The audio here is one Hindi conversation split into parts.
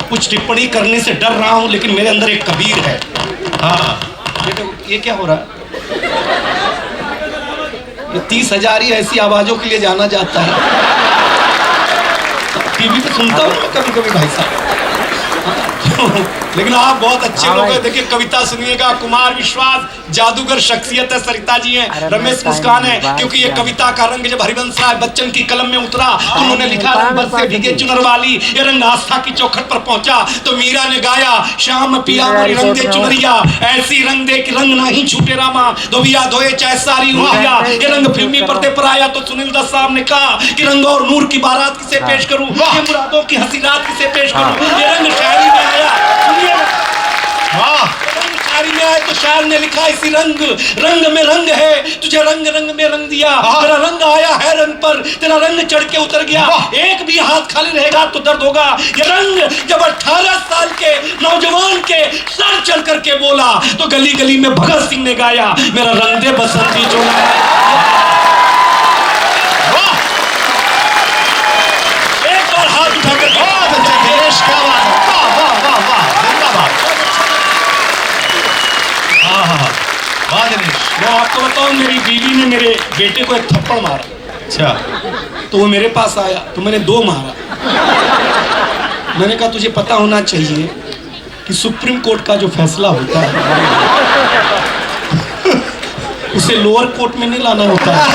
कुछ टिप्पणी करने से डर रहा हूं, लेकिन मेरे अंदर एक कबीर है। हाँ, ये क्या हो रहा है? ये 30,000 ही ऐसी आवाजों के लिए जाना जाता है। टीवी पे सुनता हूँ मैं कभी कभी भाई साहब। लेकिन आप बहुत अच्छे लोग हैं। देखिए कविता सुनिएगा, कुमार विश्वास जादूगर शख्सियत है, सरिता जी हैं, रमेश मुस्कान है। क्योंकि ये कविता का रंग जब हरिवंश राय बच्चन की कलम में उतरा तो उन्होंने लिखा रंग से भीगे चुनर वाली, ये रंग आस्था की चौखट पर पहुंचा तो मीरा ने गाया श्याम पिया मोरी रंग दे चुनरिया, ऐसी रंग दे कि रंग नहीं छूटे रामा, धोबिया धोए चाहे सारी उंगलियां। ये रंग फिल्मी पर्दे पर आया तो सुनील दत्त साहब ने कहा कि रंग और नूर की बारात किसे पेश करूं, ये मुरादों की हंसी रात किसे पेश करूं। ये रंग शायरी में आया, शायरी में आए तो शायर ने लिखा इसी रंग में रंग है, तुझे रंग रंग में रंग दिया, तेरा रंग आया है रंग पर, तेरा रंग चढ़ के उतर गया, एक भी हाथ खाली रहेगा तो दर्द होगा। ये रंग जब 18 साल के नौजवान के सर चढ़ करके बोला तो गली गली में भगत सिंह ने गाया मेरा रंग दे बसंती चोला। एक बार हाथ उठाकर बहुत अच्छा देश, क्या बात है, वाह वाह वाह वाह, जिंदाबाद। मैं आपको बताऊं, मेरी बीवी ने मेरे बेटे को एक थप्पड़ मारा। अच्छा, तो वो मेरे पास आया तो मैंने 2 मारा। मैंने कहा तुझे पता होना चाहिए कि सुप्रीम कोर्ट का जो फैसला होता है उसे लोअर कोर्ट में नहीं लाना होता है।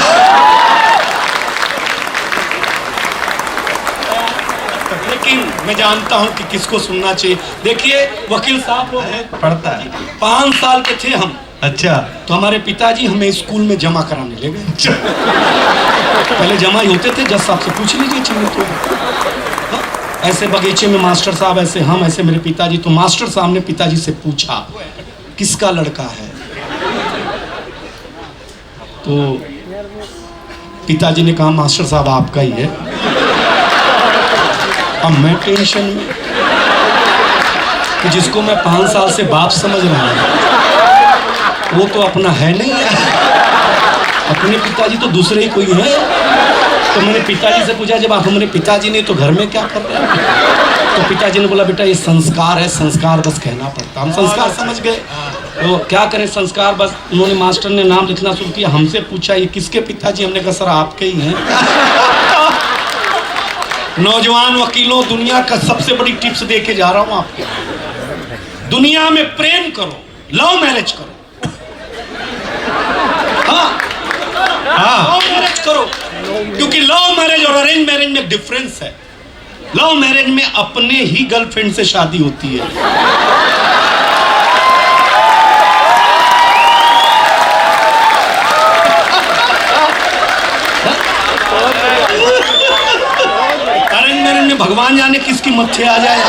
लेकिन मैं जानता हूं कि किसको सुनना चाहिए। देखिए वकील साहब लोग हैं, पढ़ता है, 5 साल के थे हम। अच्छा, तो हमारे पिताजी हमें स्कूल में जमा कराने ले गए। पहले जमा ही होते थे, जज साहब से पूछ लीजिए चाहिए तो। ऐसे बगीचे में मास्टर साहब, ऐसे हम, ऐसे मेरे पिताजी। तो मास्टर साहब ने पिताजी से पूछा किसका लड़का है, तो पिताजी ने कहा मास्टर साहब आपका ही है। अब मैं टेंशन में कि जिसको मैं 5 साल से बाप समझ रहा हूं वो तो अपना है नहीं, अपने पिताजी तो दूसरे ही कोई है। तो मैंने पिताजी से पूछा जब आप हमारे पिताजी नहीं तो घर में क्या कर रहे हैं? तो पिताजी ने बोला बेटा ये संस्कार है, संस्कार बस कहना पड़ता। हम संस्कार समझ गए, तो क्या करें संस्कार बस। उन्होंने मास्टर ने नाम लिखना शुरू किया, हमसे पूछा ये किसके पिताजी, हमने कहा सर आपके ही हैं। नौजवान वकीलों, दुनिया का सबसे बड़ी टिप्स दे के जा रहा हूं आपको। दुनिया में प्रेम करो, लव मैरिज करो। लव मैरिज करो, क्योंकि लव मैरिज और अरेंज मैरिज में डिफरेंस है। लव मैरिज में अपने ही गर्लफ्रेंड से शादी होती है। अरेंज मैरिज में भगवान जाने किसकी मत्थे आ जाए।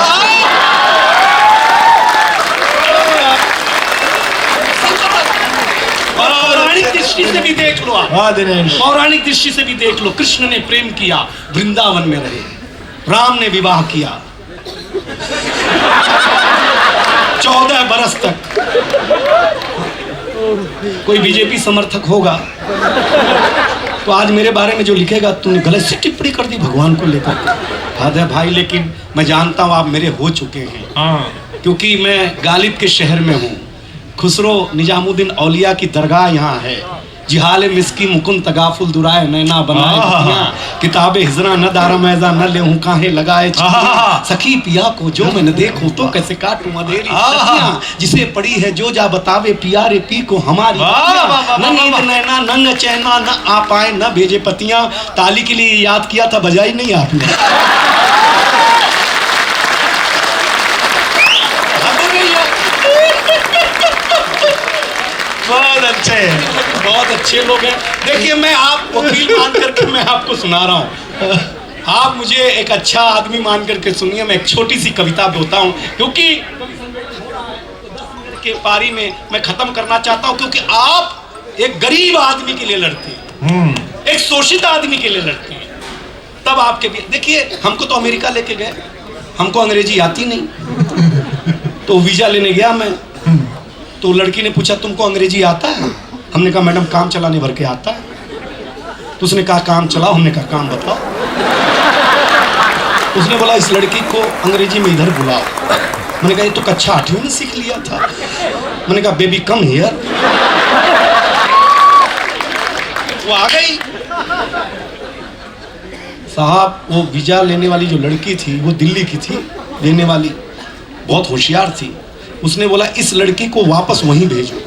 पौराणिक दृष्टि से भी देख लो आप, पौराणिक दृष्टि से भी देख लो। कृष्ण ने प्रेम किया, वृंदावन में रहे। राम ने विवाह किया 14 बरस तक। कोई बीजेपी समर्थक होगा तो आज मेरे बारे में जो लिखेगा तुमने गलत सी टिप्पणी कर दी भगवान को लेकर। हद है भाई, लेकिन मैं जानता हूं आप मेरे हो चुके हैं, क्योंकि मैं गालिब के शहर में हूं। खुसरो निजामुद्दीन औलिया की दरगाह यहाँ है। जिहाले मिस्की मुकुंद तगाफुल दुराए नैना बनाए किताबे हिजरा न दारा मैजा न ले हूं काहे लगाए सखी पिया को जो मैं न देखूं तो कैसे काटूं अंधेरी जिसे पड़ी है जो जा बतावे पिया रे पी को हमारी न नींद नैना नंग चैना न आ पाए न भेजे पतियां। ताली के लिए याद किया था, बजाई नहीं आपने। बहुत अच्छे लोग हैं। देखिए मैं आप वकील मान करके मैं आपको सुना रहा हूँ, आप मुझे एक अच्छा आदमी मान करके सुनिए। मैं एक छोटी सी कविता बोलता हूँ, क्योंकि के पारी में मैं खत्म करना चाहता हूँ, क्योंकि आप एक गरीब आदमी के लिए लड़ते हैं, एक शोषित आदमी के लिए लड़ते हैं। तब आपके भी देखिए, हमको तो अमेरिका लेके गए, हमको अंग्रेजी आती नहीं, तो वीजा लेने गया मैं। तो लड़की ने पूछा तुमको अंग्रेजी आता है? हमने कहा मैडम काम चलाने भर के आता है। तो उसने कहा काम चलाओ। हमने कहा काम बताओ। उसने बोला इस लड़की को अंग्रेजी में इधर बुलाओ। मैंने कहा ये तो कक्षा 8वीं में सीख लिया था। मैंने कहा बेबी कम हियर। वो आ गई। साहब वो वीजा लेने वाली जो लड़की थी वो दिल्ली की थी, लेने वाली बहुत होशियार थी। उसने बोला इस लड़की को वापस वहीं भेजो।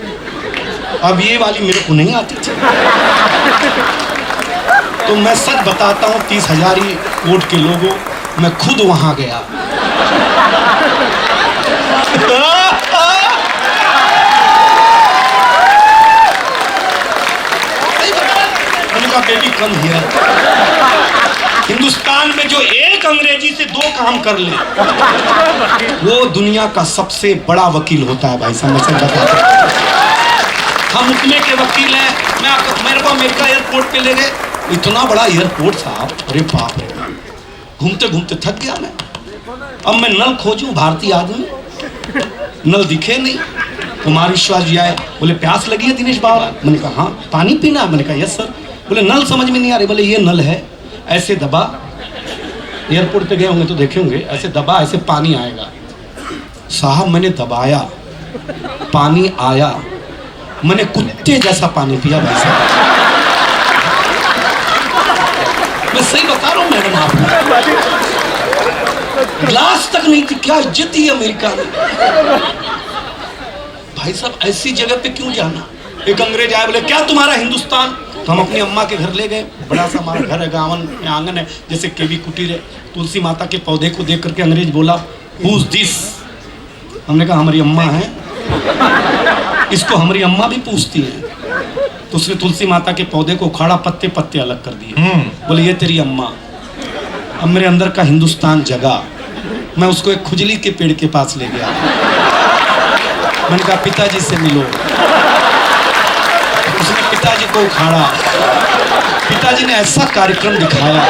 अब ये वाली मेरे को नहीं आती थी, तो मैं सच बताता हूँ 30,000 कोर्ट के लोगों, मैं खुद वहां गया। मैंने कहा बेबी कम हियर। हिंदुस्तान में जो एक अंग्रेजी से 2 काम कर ले वो दुनिया का सबसे बड़ा वकील होता है भाई साहब। मैं बताता हम उतने के वकील हैं। मेरे को अमेरिका एयरपोर्ट पे ले गए, इतना बड़ा एयरपोर्ट साहब, अरे बाप रे, घूमते घूमते थक गया मैं। अब मैं नल खोजूं, भारतीय आदमी, नल दिखे नहीं। कुमार विश्वास जी आए, बोले प्यास लगी है दिनेश बाबा? मैंने कहा हाँ। पानी पीना? मैंने कहा यस सर। बोले नल समझ में नहीं आ रही? बोले ये नल है, ऐसे दबा, एयरपोर्ट पे गए होंगे तो देखे होंगे, ऐसे दबा ऐसे पानी आएगा। साहब मैंने दबाया, पानी आया, मैंने कुत्ते जैसा पानी पिया भाई साहब। मैं सही बता रहा हूँ मैडम आपको, ग्लास तक नहीं थी। क्या इज्जत दी अमेरिका में भाई साहब। ऐसी जगह पे क्यों जाना। एक अंग्रेज आया, बोले क्या तुम्हारा हिंदुस्तान? तो हम अपनी अम्मा के घर ले गए। बड़ा सा हमारा घर है, गाँव में आंगन है, जैसे केवी कुटीर है। तुलसी माता के पौधे को देख करके अंग्रेज बोला हु इज दिस? हमने कहा हमारी अम्मा है। इसको हमारी अम्मा भी पूछती है। तो उसने तुलसी माता के पौधे को उखाड़ा, पत्ते पत्ते अलग कर दिए। बोले ये तेरी अम्मा। अब मेरे अंदर का हिंदुस्तान जगा। मैं उसको एक खुजली के पेड़ के पास ले गया। मैंने कहा पिताजी से मिलो। उसने पिताजी को उखाड़ा, पिताजी ने ऐसा कार्यक्रम दिखाया,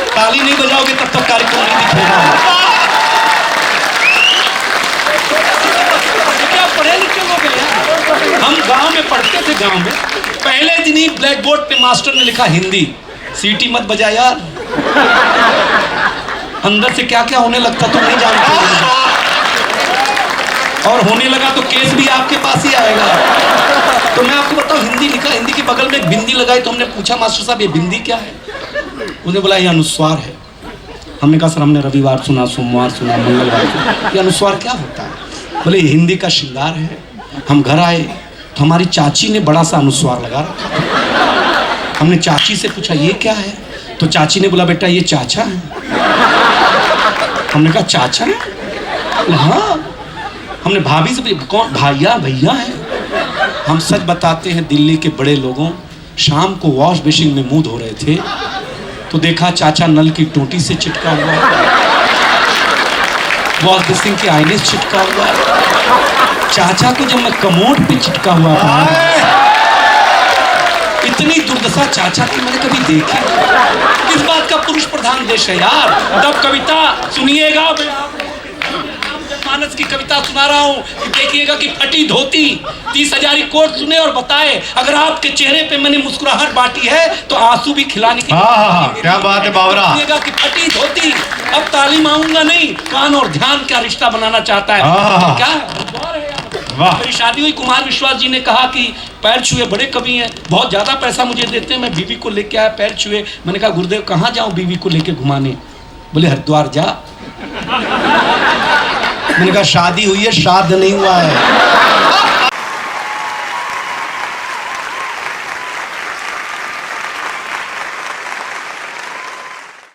ताली नहीं बजाओगे तब तक कार्यक्रम नहीं दिखेगा। क्या पढ़े लिखे लोग हैं। हम गांव में पढ़ते थे, गांव में पहले दिन ही ब्लैक बोर्ड पे मास्टर ने लिखा हिंदी। सीटी मत बजा यार, अंदर से क्या क्या होने लगता तुम नहीं जानते। और होने लगा तो केस भी आपके पास ही आएगा। तो मैं आपको बताऊं, हिंदी लिखा, हिंदी के बगल में एक बिंदी लगाई। तो हमने पूछा मास्टर साहब ये बिंदी क्या है? उन्होंने बोला ये अनुस्वार है। हमने कहा सर हमने रविवार सुना, सोमवार सुना, मंगलवार सुना, ये अनुस्वार क्या होता है? बोले ये हिंदी का श्रृंगार है। हम घर आए तो हमारी चाची ने बड़ा सा अनुस्वार लगा रखा। हमने चाची से पूछा ये क्या है? तो चाची ने बोला बेटा ये चाचा है। हमने कहा चाचा है? हाँ। हमने भाभी से कौन? भैया भैया है। हम सच बताते हैं, दिल्ली के बड़े लोगों, शाम को वॉश बेसिन में मुंह धो रहे थे तो देखा चाचा नल की टोटी से चिटका हुआ, वॉश बेसिन के आईने से चिटका हुआ। चाचा को जब मैं कमोड पे चिटका हुआ था, इतनी दुर्दशा चाचा की मैंने कभी देखी। किस बात का पुरुष प्रधान देश है यार। तब कविता सुनिएगा, मानस की कविता सुना रहा हूँ, देखिएगा कि फटी धोती 30,000 कोट सुने और बताए अगर आपके चेहरे पे मैंने मुस्कुराहट बांटी है तो आंसू भी खिलाने की। क्या बात है बावरा। देखिएगा कि फटी धोती। अब ताली मांगूंगा नहीं, कान और ध्यान का रिश्ता बनाना चाहता है। क्या मेरी शादी हुई, कुमार विश्वास जी ने कहा कि पैर छुए बड़े कवि हैं, बहुत ज्यादा पैसा मुझे देते हैं, मैं बीवी को लेके आया, पैर छुए। मैंने कहा गुरुदेव कहाँ जाऊं बीवी को लेके घुमाने? बोले हरिद्वार जा। मैंने कहा शादी हुई है, श्राद्ध नहीं हुआ है।